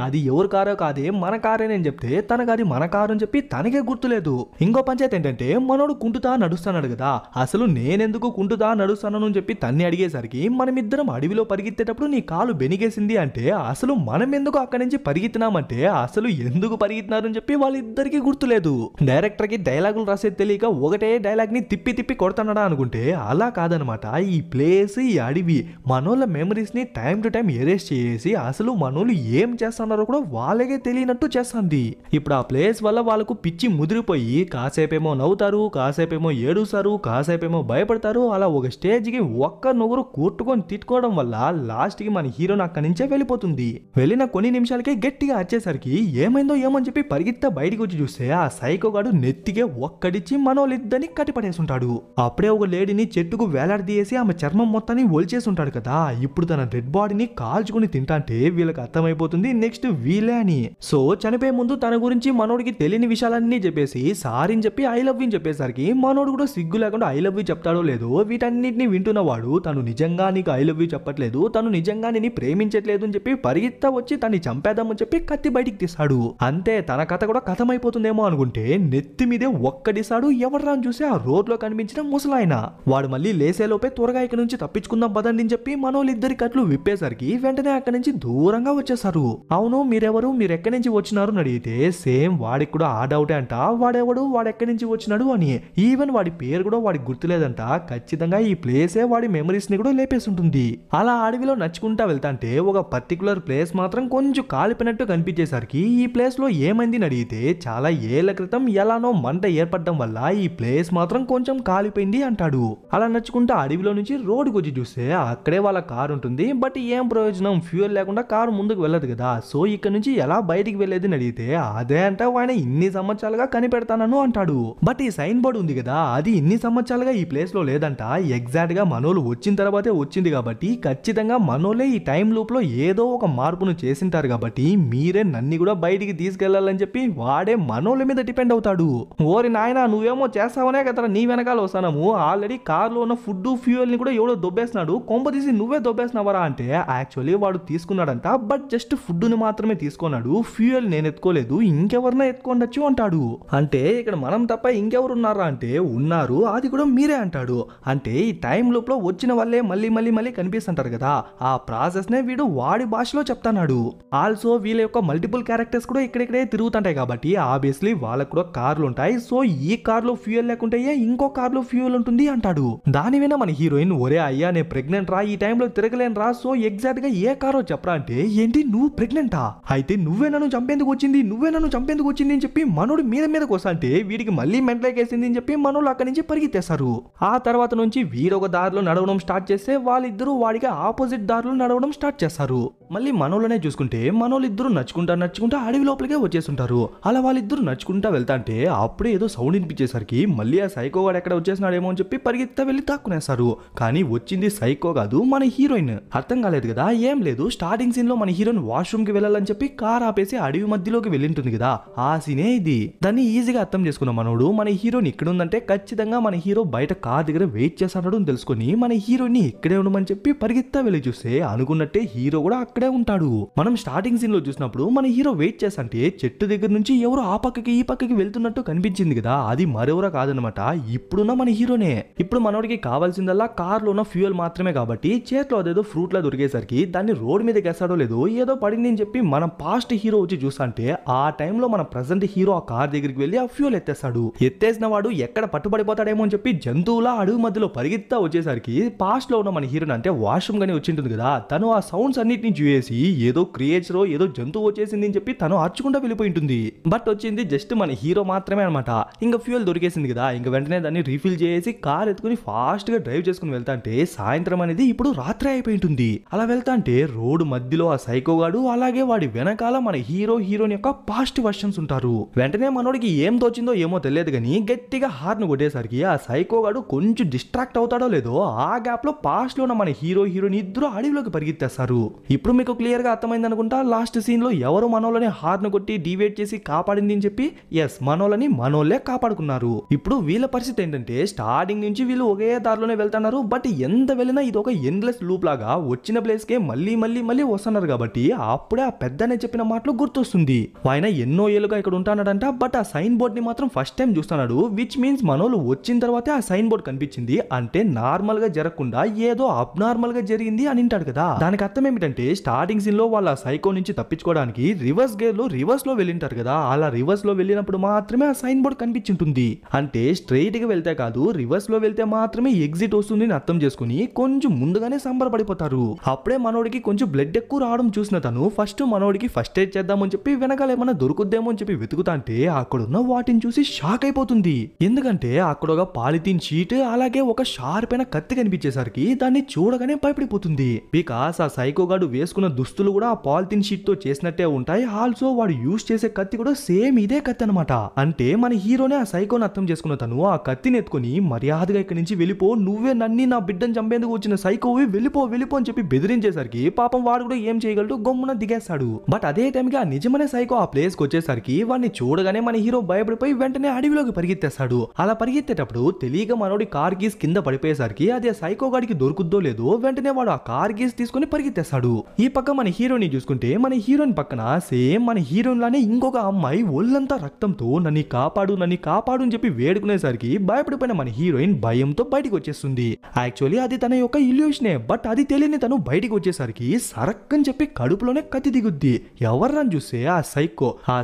అది ఎవరు కారో కాదే మన కారేనని చెప్తే తనకు అది మన కారు అని చెప్పి తనకే గుర్తులేదు. ఇంకో పంచాయతీ ఏంటంటే మనోడు కుంటుతా నడుస్తున్నాడు కదా, అసలు నేనెందుకు కుంటుతా నడుస్తాను అని చెప్పి తన్ని అడిగేసరికి మనమిద్దరం అడవిలో పరిగెత్తేటప్పుడు నీ కాలు బెనిగేసింది అంటే అసలు మనం ఎందుకు అక్కడి నుంచి పరిగెత్తినామంటే అసలు ఎందుకు పరిగెత్తినారని చెప్పి వాళ్ళిద్దరికి గుర్తులేదు. డైరెక్టర్ కి డైలాగులు రాసేది తెలియక ఒకటే డైలాగ్ ని తిప్పి కొడతానడా అనుకుంటే అలా కాదనమాట. ఈ ప్లేస్, ఈ అడవి మనోళ్ళ మెమరీస్ ని టైం టు టైం ఎరేస్ చేసి అసలు మనోళ్ళు ఏం చేస్తున్నారో కూడా వాళ్ళకే తెలియనట్టు చేస్తుంది. ఇప్పుడు ఆ ప్లేస్ వల్ల వాళ్ళకు పిచ్చి ముదిరిపోయి కాసేపేమో నవ్వుతారు, కాసేపేమో ఏడుస్తారు, కాసేపేమో భయపడతారు. అలా ఒక స్టేజ్ కి ఒక్కనొకరు కూట్టుకొని తిట్టుకోవడం వల్ల లాస్ట్ కి మన హీరోని అక్కడి నుంచే వెళ్ళిపోతుంది. వెళ్ళిన కొన్ని నిమిషాలకే గట్టిగా వచ్చేసరికి ఏమైందో ఏమని చెప్పి పరిగెత్తా బయటికి వచ్చి చూస్తే ఆ సైకో గాడు నెత్తికే ఒక్కడిచ్చి మనోళ్ళిద్దరిని కట్టిపడేసుంటాడు. అప్పుడే ఒక లేడీని చెట్టుకు వేలాడదీసి ఆమె చర్మం మొత్తాన్ని ఒలిచేసి ఉంటాడు కదా. ఇప్పుడు తన డెడ్ బాడీని కాల్చుకుని తింటాంటే వీళ్ళకి అర్థమైపోతుంది నెక్స్ట్ వీలే అని. సో చనిపోయే ముందు తన గురించి మనోడికి తెలియని విషయాలన్నీ చెప్పేసి సారీని చెప్పి ఐ లవ్ యూ చెప్పేసరికి మనోడు కూడా సిగ్గు లేకుండా ఐ లవ్ యూ చెప్తాడో లేదో వీటన్నిటిని వింటున్నవాడు తను నిజంగా నీకు ఐ లవ్ యూ చెప్పట్లేదు, తను నిజంగా నేను ప్రేమించట్లేదు అని చెప్పి పరిగెత్తా వచ్చి తన్ని చంపేద్దామని చెప్పి కత్తి బయటికి తీస్తాడు. అంతే తన కథ కూడా కథమైపోతుందేమో అనుకుంటే నెత్తి మీదే ఒక్కడిస్తాడు. ఎవర్రా అని చూసి ఆ రోడ్ లో కనిపించిన ముసలాయన. వాడు మళ్ళీ లేసేలోపే త్వరగా ఇక్కడ నుంచి తప్పించుకుందాం పదండి అని చెప్పి మనోళ్ళిద్దరి కట్లు విప్పేసరికి వెంటనే అక్కడి నుంచి దూరంగా వచ్చేసారు. అవును మీరెవరు, మీరు ఎక్కడి నుంచి వచ్చినారు అని అడిగితే సేమ్ వాడికి కూడా ఆ డౌటే అంట. వాడెవడు, వాడు ఎక్కడి నుంచి వచ్చినాడు అని. ఈవెన్ వాడి పేరు కూడా వాడికి గుర్తులేదంట. ఖచ్చితంగా ఈ ప్లేసే వాడి మెమరీస్ ని కూడా లేపేస్తుంటుంది. అలా అడవిలో నడుచుకుంటా వెళ్తాంటే ఒక పర్టికులర్ ప్లేస్ మాత్రం కొంచెం కాలిపోయినట్టు కనిపించేసరికి ఈ ప్లేస్ లో ఏమైంది అని అడిగితే చాలా ఏళ్ల క్రితం ఎలానో మంట ఏర్పడడం వల్ల ఈ ప్లేస్ మాత్రం కొంచెం కాలిపోయింది అంటాడు. అలా నడుచుకుంటా అడవిలో నుంచి రోడ్డుకు వచ్చి చూస్తే అక్కడే వాళ్ళ కారు ఉంటుంది. బట్ ఏం ప్రయోజనం, ఫ్యూయల్ లేకుండా కారు ముందుకు వెళ్ళదు కదా. సో ఇక్కడ నుంచి ఎలా బయటికి వెళ్ళేది అని అడిగితే అదే అంట ఆయన ఇన్ని సంవత్సరాలుగా కనిపెడతానను అంటాడు. బట్ ఈ సైన్ బోర్డు ఉంది కదా అది ఇన్ని సంవత్సరాలుగా ఈ ప్లేస్ లో లేదంట. ఎగ్జాక్ట్ గా మనోళ్ళు వచ్చిన తర్వాతే వచ్చింది కాబట్టి ఖచ్చితంగా మనోళ్ళే ఈ టైం లూప్ లో ఏదో ఒక మార్పును చేసింటారు కాబట్టి మీరే నన్ను కూడా బయటికి తీసుకెళ్లాలని చెప్పి వాడే మనోళ్ళ మీద డిపెండ్ అవుతాడు. ఓరి నాయన నువ్వేమో చేస్తావనే కదా నీ వెనకాల వస్తాము. ఆల్రెడీ కార్ లో ఉన్న ఫుడ్ ఫ్యూయల్ ని కూడా ఎవడో దొబ్బేస్తున్నాడు, కొంప తీసి నువ్వే దొబ్బేస్తున్నావరా అంటే యాక్చువల్లీ వాడు తీసుకున్నాడంట. బట్ జస్ట్ ఫుడ్ ని మాత్రమే తీసుకున్నాడు, ఫ్యూయల్ నేను ఎత్తుకోలేదు, ఇంకెవరన్నా ఎత్తుకోండొచ్చు అంటాడు. అంటే ఇక్కడ మనం తప్ప ఇంకెవరు ఉన్నారా అంటే ఉన్నారు, అది కూడా మీరే అంటాడు. అంటే ఈ టైం లూప్ లో వచ్చిన వాళ్ళే మళ్ళీ కనిపిస్తుంటారు కదా, ఆ ప్రాసెస్ నే వీడు వాడి భాషలో చెప్తాడు. ఆల్సో వీళ్ళ యొక్క మల్టిపుల్ క్యారెక్టర్స్ కూడా ఇక్కడిక్కడే తిరుగుతుంటాయి కాబట్టి ఆబ్వియస్లీ వాళ్ళకు కూడా కార్లు ఉంటాయి. సో ఈ కార్ లో ఫ్యూయల్ లేకుంటే ఇంకో కార్ లో ఫ్యూయల్ ఉంటుంది అంటాడు. దాని విన మన హీరోయిన్ ఒరే అయ్యా నేను ప్రెగ్నెంట్ రా, ఈ టైంలో తిరగలేను రా, సో ఎగ్జాక్ట్ గా ఏ కారో చెప్పరా అంటే ఏంటి నువ్వు ప్రెగ్నెంటా, అయితే నువ్వే నన్ను చంపేందుకు వచ్చింది అని చెప్పి మనోడు మీదకి వస్తా అంటే వీడికి మళ్ళీ మెంటలేకేసింది అని చెప్పి మనోళ్ళు అక్కడి నుంచి పరిగెత్తేస్తారు. ఆ తర్వాత నుంచి వీరొక దారిలో నడవడం స్టార్ట్ చేస్తే వాళ్ళిద్దరూ వాడికి ఆపోజిట్ దారిలో నడవడం స్టార్ట్ చేస్తారు. మళ్ళీ మనోళ్ళనే చూసుకుంటే మనోళ్ళిద్దరూ నడుచుకుంటా అడవి లోపలికే వచ్చేస్తుంటారు. అలా వాళ్ళిద్దరూ నడుచుకుంటా వెళ్తాంటే అప్పుడే ఏదో సౌండ్ వినిపించేసరికి మళ్ళీ ఆ సైకో వాడు ఎక్కడ వచ్చేసినాడేమో అని చెప్పి పరిగెత్తా వెళ్ళి తాక్కునేస్తారు. కానీ వచ్చింది సైకో కాదు మన హీరోయిన్. అర్థం కాలేదు కదా, ఏం లేదు స్టార్టింగ్ సీన్ లో మన హీరోయిన్ వాష్రూమ్ కి వెళ్ళాలని చెప్పి కార్ ఆపేసి అడవి మధ్యలోకి వెళ్ళింటుంది కదా, ఆ సీనే ఇది. దాన్ని ఈజీగా అర్థం చేసుకున్న మనోడు మన హీరోయిన్ ఇక్కడ ఉందంటే ఖచ్చితంగా మన హీరో బయట కార్ దగ్గర వెయిట్ చేస్తాడు అని తెలుసుకుని మన హీరోయిన్ ఇక్కడే ఉండమని చెప్పి పరిగెత్తా వెళ్ళి చూస్తే అనుకున్నట్టే హీరో కూడా అక్కడే ఉంటాడు. మనం స్టార్టింగ్ సీన్ లో చూసినప్పుడు మన హీరో వెయిట్ చేస్తుంటే చెట్టు దగ్గర నుంచి ఎవరు ఆ పక్కకి ఈ పక్కకి వెళ్తున్నట్టు కనిపించింది కదా, అది మరెవరో కాదనమాట ఇప్పుడున్న మన హీరోనే. ఇప్పుడు మనోడికి కావాల్సిందల్లా కార్ లో ఉన్న ఫ్యూయల్ మాత్రమే కాబట్టి చేతిలో అదేదో ఫ్రూట్ లా దొరికేసరికి దాన్ని రోడ్ మీద గెస్తాడో లేదో ఏదో పడింది అని చెప్పి మన పాస్ట్ హీరో వచ్చి చూస్తుంటే ఆ టైంలో మన ప్రజెంట్ హీరో ఆ కార్ దగ్గరికి వెళ్ళి ఆ ఫ్యూయల్ ఎత్తేస్తాడు. ఎత్తేసిన వాడు ఎక్కడ పట్టుబడిపోతాడేమో అని చెప్పి జంతువులా అడుగు మధ్యలో పరిగెత్తా వచ్చేసరికి పాస్ట్ లో ఉన్న మన హీరోని అంటే వాష్రూమ్ గానీ వచ్చింటుంది కదా, తను ఆ సౌండ్స్ అన్నిటిని చూసి ఏదో క్రియేచరో ఏదో జంతువు వచ్చేసింది అని చెప్పి తను అర్చుకుంటూ వెళ్ళిపోయి ఉంటుంది. బట్ వచ్చింది జస్ట్ మన హీరో మాత్రమే అనమాట. ఇంకా ఫ్యూయల్ దొరికేసింది కదా, ఇంకా వెంటనే దాన్ని రీఫిల్ చేసి కార్ ఎత్తుకుని ఫాస్ట్ గా డ్రైవ్ చేసుకుని వెళ్తాంటే సాయంత్రం అనేది ఇప్పుడు రాత్రి అయిపోయింది. అయిపోయింటుంది. అలా వెళ్తా అంటే రోడ్డు మధ్యలో ఆ సైకోగాడు అలాగే వాడి వెనకాల మన హీరోయిన్ యొక్క పాస్ట్ వర్షన్స్ ఉంటారు. వెంటనే మనోడికి ఏం తోచిందో ఏమో తెలియదు కానీ గట్టిగా హార్న్ కొట్టేసరికి ఆ సైకోగాడు కొంచెం డిస్ట్రాక్ట్ అవుతాడో లేదో ఆ గ్యాప్ లో పాస్ట్ లో ఉన్న మన హీరోయిన్ ఇద్దరు అడవిలోకి పరిగెత్తేస్తారు. ఇప్పుడు మీకు క్లియర్ గా అర్థమైంది అనుకుంటా లాస్ట్ సీన్ లో ఎవరు మనోళ్ళని హార్న్ కొట్టి డివేట్ చేసి కాపాడింది అని చెప్పి. ఎస్, మనోళ్ళే కాపాడుకున్నారు. ఇప్పుడు వీళ్ళ పరిస్థితి ఏంటంటే స్టార్టింగ్ నుంచి వీళ్ళు ఒకే దారిలోనే వెళ్తున్నారు. బట్ ఎంత వెళ్ళినా ఇది ఒక ఎండ్లెస్ లూప్ లాగా వచ్చిన ప్లేస్ కే మళ్ళీ వస్తున్నారు కాబట్టి అప్పుడే ఆ పెద్దనే చెప్పిన మాటలు గుర్తొస్తుంది. ఆయన ఎన్నో ఏళ్ళుగా ఇక్కడ ఉంటాడంట. బట్ ఆ సైన్ బోర్డ్ ని మాత్రం ఫస్ట్ టైం చూస్తున్నాడు. విచ్ మీన్స్ మనోళ్ళు వచ్చిన తర్వాతే ఆ సైన్ బోర్డ్ కనిపించింది. అంటే నార్మల్ గా జరగకుండా ఏదో అబ్నార్మల్ గా జరిగింది అని అంటాడు కదా. దానికి అర్థం ఏమిటంటే స్టార్టింగ్ సీన్ లో వాళ్ళ సైకో నుంచి తప్పించుకోవడానికి రివర్స్ గేర్ లో రివర్స్ లో వెళ్ళింటారు కదా. అలా రివర్స్ లో వెళ్ళినప్పుడు మాత్రమే ఆ సైన్ బోర్డ్ కనిపించింటుంది. అంటే స్ట్రైట్ గా వెళ్తే కాదు, రివర్స్ లో వెళ్తే మాత్రమే ఎగ్జిట్ వస్తుంది అని అర్థం చేసుకుని కొంచెం ముందుగానే సంబరపడిపోతారు. అప్పుడే మనోడికి కొంచెం బ్లడ్ ఎక్కువ రావడం చూసిన తను ఫస్ట్ మనోడికి ఫస్ట్ ఎయిడ్ చేద్దామని చెప్పి వెనకాల ఏమన్నా దొరుకుద్దేమో అని చెప్పి వెతుకుతా అంటే అక్కడున్న వాటిని చూసి షాక్ అయిపోతుంది. ఎందుకంటే అక్కడ ఒక పాలిథిన్ షీట్ అలాగే ఒక షార్ప్ అయిన కత్తి కనిపించేసరికి దాన్ని చూడగానే భయపడిపోతుంది. బికాస్ ఆ సైకోగాడు వేసుకున్న దుస్తులు కూడా ఆ పాలిథిన్ షీట్ తో చేసినట్టే ఉంటాయి. ఆల్సో వాడు యూజ్ చేసే కత్తి కూడా సేమ్ ఇదే కత్తి అనమాట. అంటే మన హీరోనే ఆ సైకోని అర్థం చేసుకున్న తను ఆ కత్తిని ఎత్తుకుని మర్యాదగా ఇక్కడి నుంచి వెళ్ళిపో, నువ్వే నన్ని నా బిడ్డను చంపేందుకు వచ్చిన సైకోవి, వెళ్ళిపో అని చెప్పి బెదిరించేసరికి పాపం వాడు కూడా ఏం చేయగలడు, గమ్మున దిగేస్తాడు. బట్ అదే టైంకి ఆ నిజమైన సైకో ఆ ప్లేస్ కి వచ్చేసరికి వాడిని చూడగానే మన హీరో భయపడిపోయి వెంటనే అడవిలోకి పరిగెత్తేస్తాడు. అలా పరిగెత్తేటప్పుడు తెలియక మనోడి కార్ కీస్ కింద పడిపోయేసరికి అది ఆ సైకో గాడికి దొరుకుద్దో లేదో వెంటనే వాడు ఆ కార్ కీస్ తీసుకుని పరిగెత్తేస్తాడు. ఈ పక్క మన హీరోని చూసుకుంటే మన హీరోయిన్ పక్కన సేమ్ మన హీరోయిన్ లానే ఇంకొక అమ్మాయి ఒళ్ళంతా రక్తంతో నన్ను కాపాడు అని చెప్పి వేడుకునేసరికి భయపడిపోయిన మన హీరోయిన్ భయంతో బయటికి వచ్చేస్తుంది. యాక్చువల్లీ అది తన యొక్క ఇల్యూషనే. బట్ అది తెలియని తను బయటికి వచ్చేసరికి సరక్కని చెప్పి కడుపులోనే కత్తి దిగుద్ది. ఎవర్రని చూస్తే ఆ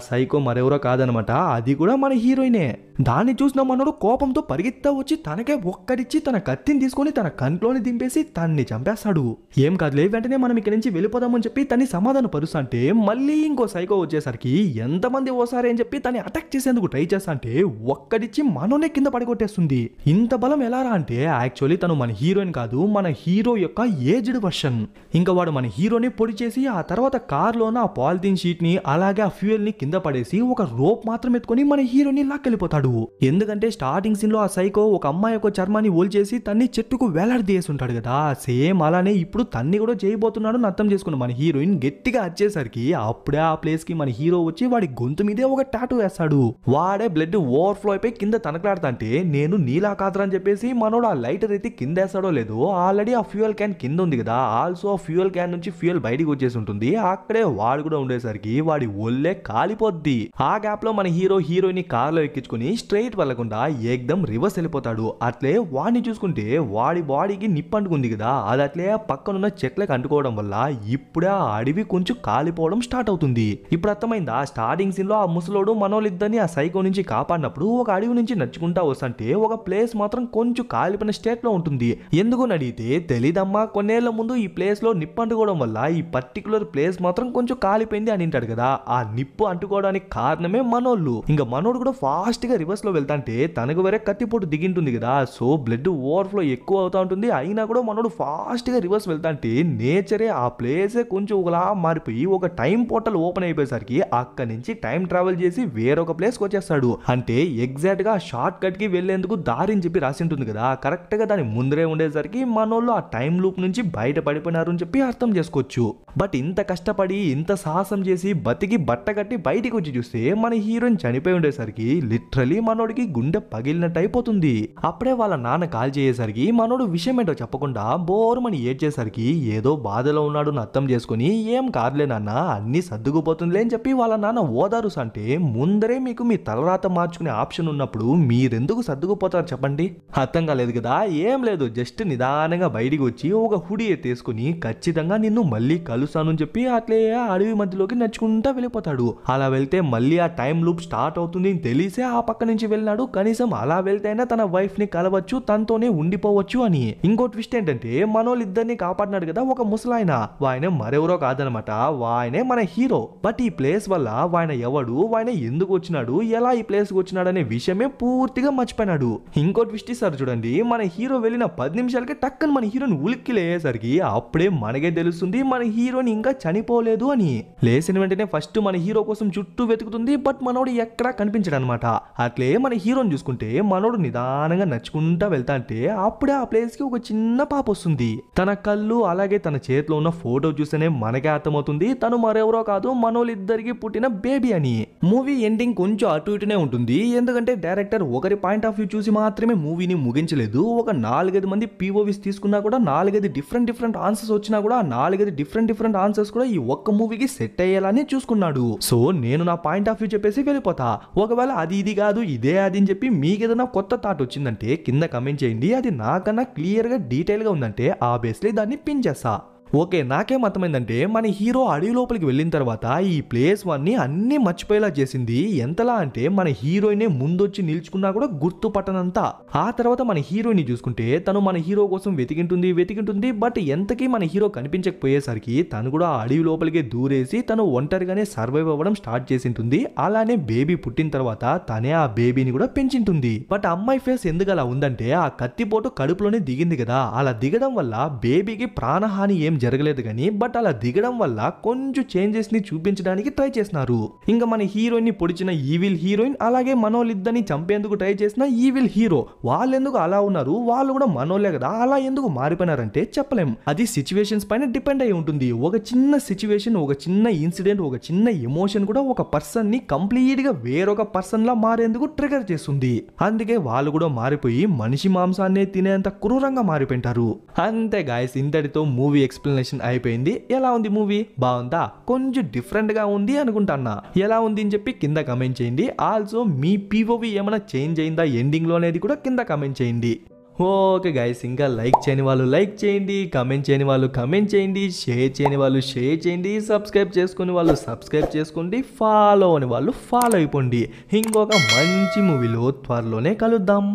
సైకో మరెవరో కాదనమాట, అది కూడా మన హీరోయినే. దాన్ని చూసిన మనోడు కోపంతో పరిగెత్తా వచ్చి తనకే ఒక్కడిచ్చి తన కత్తిని తీసుకొని తన కంట్లోని దింపేసి తన్ని చంపేస్తాడు. ఏం కాదులే, వెంటనే మనం ఇక్కడి నుంచి వెళ్ళిపోదామని చెప్పి తన్ని సమాధాన పరుస్తా అంటే మళ్ళీ ఇంకో సైకో వచ్చేసరికి ఎంతమంది ఓసారి అని చెప్పి తన్ని అటాక్ చేసేందుకు ట్రై చేస్తా అంటే ఒక్కడిచ్చి మనోనే కింద పడిగొట్టేస్తుంది. ఇంత బలం ఎలారా అంటే యాక్చువల్లీ తను మన హీరోయిన్ కాదు, మన హీరో యొక్క ఏజ్డ్ వర్షన్. ఇంకా వాడు మన హీరోని పొడి చేసి ఆ తర్వాత కార్ లోన ఆ పాలిథిన్ షీట్ ని అలాగే ఆ ఫ్యూయల్ ని కింద పడేసి ఒక రోప్ మాత్రం ఎత్తుకొని మన హీరోని లాక్కెళ్ళిపోతాడు. ఎందుకంటే స్టార్టింగ్ సీన్ లో ఆ సైకో ఒక అమ్మాయి యొక్క చర్మాన్ని ఓల్చేసి తన్ని చెట్టుకు వేలాడదీసి ఉంటాడు కదా, సేమ్ అలానే ఇప్పుడు తన్ని కూడా చేయబోతున్నాడు అని అర్థం చేసుకున్న మన హీరోయిన్ గట్టిగా అరిచేసరికి అప్పుడే ఆ ప్లేస్ కి మన హీరో వచ్చి వాడి గొంతు మీదే ఒక టాటూ వేస్తాడు. వాడే బ్లడ్ ఓవర్ఫ్లో అయిపోయి కింద తనకలాడుతా అంటే నేను నీలా కాదురా అని చెప్పేసి మనోడు ఆ లైటర్ అయితే కింద వేస్తాడో లేదో ఆల్రెడీ ఆ ఫ్యూయల్ క్యాన్ కింద ఉంది కదా, ఆల్సో ఆ ఫ్యూయల్ క్యాన్ నుంచి ఫ్యూయల్ బయటికి వచ్చేసి ఉంటుంది. అక్కడే వాడు కూడా ఉండేసరికి వాడి ఒళ్ళే కాలిపోద్ది. ఆ గ్యాప్ లో మన హీరోయిన్ కార్ లో ఎక్కించుకుని స్ట్రైట్ వెళ్ళకుండా ఏకదం రివర్స్ వెళ్ళిపోతాడు. అట్లే వాడిని చూసుకుంటే వాడి బాడీకి నిప్పు అంటుకుంది కదా, అది అట్లే పక్కనున్న చెట్లకు అంటుకోవడం వల్ల ఇప్పుడే ఆ అడవి కొంచెం కాలిపోవడం స్టార్ట్ అవుతుంది. ఇప్పుడు అర్థమైందా, స్టార్టింగ్ సీన్ లో ఆ ముసలోడు మనోళ్ళిద్దరిని ఆ సైకో నుంచి కాపాడినప్పుడు ఒక అడవి నుంచి నడుచుకుంటా వస్తుంటే ఒక ప్లేస్ మాత్రం కొంచెం కాలిపోయిన స్టేట్ లో ఉంటుంది. ఎందుకు అడిగితే తెలీదమ్మా, కొన్నేళ్ల ముందు ఈ ప్లేస్ లో నిప్పు అంటుకోవడం వల్ల ఈ పర్టికులర్ ప్లేస్ మాత్రం కొంచెం కాలిపోయింది అని అంటాడు కదా. ఆ నిప్పు అంటుకోవడానికి కారణమే మనోళ్ళు. ఇంకా మనోడు కూడా ఫాస్ట్ గా రివర్స్ లో వెళ్తాంటే తనకు వేరే కత్తిపోటు దిగింటుంది కదా, సో బ్లడ్ ఓవర్ఫ్లో ఎక్కువ అవుతా ఉంటుంది. అయినా కూడా మనోడు ఫాస్ట్ గా రివర్స్ వెళ్తాంటే నేచరే ఆ ప్లేసే కొంచెం ఒకలా మారిపోయి ఒక టైం పోర్టల్ ఓపెన్ అయిపోయేసరికి అక్కడి నుంచి టైం ట్రావెల్ చేసి వేరొక ప్లేస్ కి వచ్చేస్తాడు. అంటే ఎగ్జాక్ట్ గా షార్ట్ కట్ కి వెళ్లేందుకు దారిని చెప్పి రాసి ఉంటుంది కదా, కరెక్ట్ గా దాని ముందరే ఉండేసరికి మనోళ్ళు ఆ టైం లూప్ నుంచి బయట పడిపోయినారు అని చెప్పి అర్థం చేసుకోవచ్చు. బట్ ఇంత కష్టపడి ఇంత సాహసం చేసి బతికి బట్ట కట్టి బయటికి వచ్చి చూస్తే మన హీరోయిన్ చనిపోయి ఉండేసరికి లిటరలీ మనోడికి గుండె పగిలినట్టు అయిపోతుంది. అప్పుడే వాళ్ళ నాన్న కాల్ చేసేసరికి మనోడు విషయం ఏంటో చెప్పకుండా బోరుమని ఏడ్చేసరికి ఏదో బాధలో ఉన్నాడు అని అర్థం చేసుకుని ఏం కాదులే నాన్న అన్ని సర్దుకుపోతుందిలే అని చెప్పి వాళ్ళ నాన్న ఓదారుస్ అంటే ముందరే మీకు మీ తలరాత మార్చుకునే ఆప్షన్ ఉన్నప్పుడు మీరెందుకు సర్దుకుపోతారు చెప్పండి. అర్థం కాలేదు కదా, ఏం లేదు, జస్ట్ నిదానంగా బయటికి వచ్చి ఒక హుడీ ఎత్తేసుకుని ఖచ్చితంగా నిన్ను మళ్ళీ కలుస్తాను అని చెప్పి అట్లే అడవి మధ్యలోకి నడుచుకుంటా వెళ్ళిపోతాడు. అలా వెళ్తే మళ్ళీ ఆ టైం లూప్ స్టార్ట్ అవుతుంది అని తెలిసే ఆ పక్క నుంచి వెళ్ళినాడు. కనీసం అలా వెళ్తేనే తన వైఫ్ ని కలవచ్చు, తనతోనే ఉండిపోవచ్చు అని. ఇంకో ట్విస్ట్ ఏంటంటే మనోళ్ళిద్దరిని కాపాడినాడు కదా ఒక ముసలాయన, ఆయన మరెవరో కాదనమాట, ఆయనే మన హీరో. బట్ ఈ ప్లేస్ వల్ల ఆయన ఎవడు, ఆయన ఎందుకు వచ్చినాడు, ఎలా ఈ ప్లేస్ కి వచ్చినాడు అనే విషయమే పూర్తిగా మర్చిపోయినాడు. ఇంకో ట్విస్ట్ ఇస్తారు చూడండి, మన హీరో వెళ్ళిన 10 నిమిషాలకి టక్కని మన హీరోని ఉలిక్కిలే చనిపోయేసరికి అప్పుడే మనకే తెలుస్తుంది మన హీరోని ఇంకా చనిపోలేదు అని. లేచిన వెంటనే ఫస్ట్ మన హీరో కోసం చుట్టూ వెతుకుతుంది, బట్ మనోడు ఎక్కడా కనిపించడు అనమాట. అట్లే మన హీరోని చూసుకుంటే మనోడు నిదానంగా నడుచుకుంటా వెళ్తా అంటే అప్పుడే ఆ ప్లేస్ కి ఒక చిన్న పాప వస్తుంది. తన కళ్ళు అలాగే తన చేతిలో ఉన్న ఫోటో చూస్తేనే మనకే అర్థమవుతుంది తను మరెవరో కాదు మనోళ్ళిద్దరికి పుట్టిన బేబీ అని. మూవీ ఎండింగ్ కొంచెం అటు ఇటునే ఉంటుంది, ఎందుకంటే డైరెక్టర్ ఒకరి పాయింట్ ఆఫ్ వ్యూ చూసి మాత్రమే మూవీని ముగించలేదు. ఒక 4-5 మంది POVs తీసుకున్నా కూడా 4-5 డిఫరెంట్ ఆన్సర్స్ వచ్చినా కూడా 4-5 డిఫరెంట్ ఆన్సర్స్ కూడా ఈ ఒక్క మూవీకి సెట్ అయ్యేలానే చూసుకున్నాడు. సో నేను నా పాయింట్ ఆఫ్ వ్యూ చెప్పేసి వెళ్ళిపోతా. ఒకవేళ అది ఇది కాదు ఇదే అది అని చెప్పి మీకు ఏదైనా కొత్త థాట్ వచ్చిందంటే కింద కమెంట్ చేయండి. అది నాకన్నా క్లియర్ గా డీటెయిల్ గా ఉందంటే ఆబ్వియస్లీ దాన్ని పిన్ చేస్తా. ఓకే, నాకేం అర్థమైందంటే మన హీరో అడవి లోపలికి వెళ్ళిన తర్వాత ఈ ప్లేస్ వన్ని అన్ని మర్చిపోయేలా చేసింది. ఎంతలా అంటే మన హీరోయినే ముందొచ్చి నిల్చుకున్నా కూడా గుర్తుపట్టనంత. ఆ తర్వాత మన హీరోయిన్ చూసుకుంటే తను మన హీరో కోసం వెతికింటుంది, బట్ ఎంతకీ మన హీరో కనిపించకపోయేసరికి తను కూడా ఆ అడవి లోపలికి దూరేసి తను ఒంటరిగానే సర్వైవ్ అవ్వడం స్టార్ట్ చేసింటుంది. అలానే బేబీ పుట్టిన తర్వాత తనే ఆ బేబీని కూడా పెంచింటుంది. బట్ అమ్మాయి ఫేస్ ఎందుకు అలా ఉందంటే ఆ కత్తిపోటు కడుపులోనే దిగింది కదా, అలా దిగడం వల్ల బేబీకి ప్రాణహాని ఏం జరగలేదు కానీ బట్ అలా దిగడం వల్ల కొంచెం చేంజెస్ ని చూపించడానికి ట్రై చేస్తున్నారు. ఇంకా మన హీరోయిన్ ని పొడిచిన ఈవిల్ హీరోయిన్ అలాగే మనోళ్ళిద్దరిని చంపేందుకు ట్రై చేసిన ఈవిల్ హీరో వాళ్ళు ఎందుకు అలా ఉన్నారు, వాళ్ళు కూడా మనోళ్ళే కదా, అలా ఎందుకు మారిపోయినారంటే చెప్పలేం. అది సిచ్యువేషన్స్ పైన డిపెండ్ అయి ఉంటుంది. ఒక చిన్న సిచ్యువేషన్, ఒక చిన్న ఇన్సిడెంట్, ఒక చిన్న ఎమోషన్ కూడా ఒక పర్సన్ ని కంప్లీట్ గా వేరొక పర్సన్ లా మారేందుకు ట్రిగర్ చేస్తుంది. అందుకే వాళ్ళు కూడా మారిపోయి మనిషి మాంసాన్ని తినేంత క్రూరంగా మారిపోయింటారు. అంతే గాయస్, ఇంతటితో మూవీ ఎక్స్ప్లెనేషన్ అయిపోయింది. ఎలా ఉంది మూవీ? బాగుందా? కొంచెం డిఫరెంట్ గా ఉంది అనుకుంటున్నా. ఎలా ఉంది అని చెప్పి కింద కమెంట్ చేయండి. ఆల్సో మీ POV ఏమైనా చేంజ్ అయిందా ఎండింగ్ లో అనేది కూడా కింద కమెంట్ చేయండి. ఓకే గైస్, ఇంకా లైక్ చేయని వాళ్ళు లైక్ చేయండి, కమెంట్ చేయని వాళ్ళు కమెంట్ చేయండి, షేర్ చేయని వాళ్ళు షేర్ చేయండి, సబ్స్క్రైబ్ చేసుకుని వాళ్ళు సబ్స్క్రైబ్ చేసుకోండి, ఫాలో అని వాళ్ళు ఫాలో అయిపోండి. ఇంకొక మంచి మూవీలో త్వరలోనే కలుద్దాం.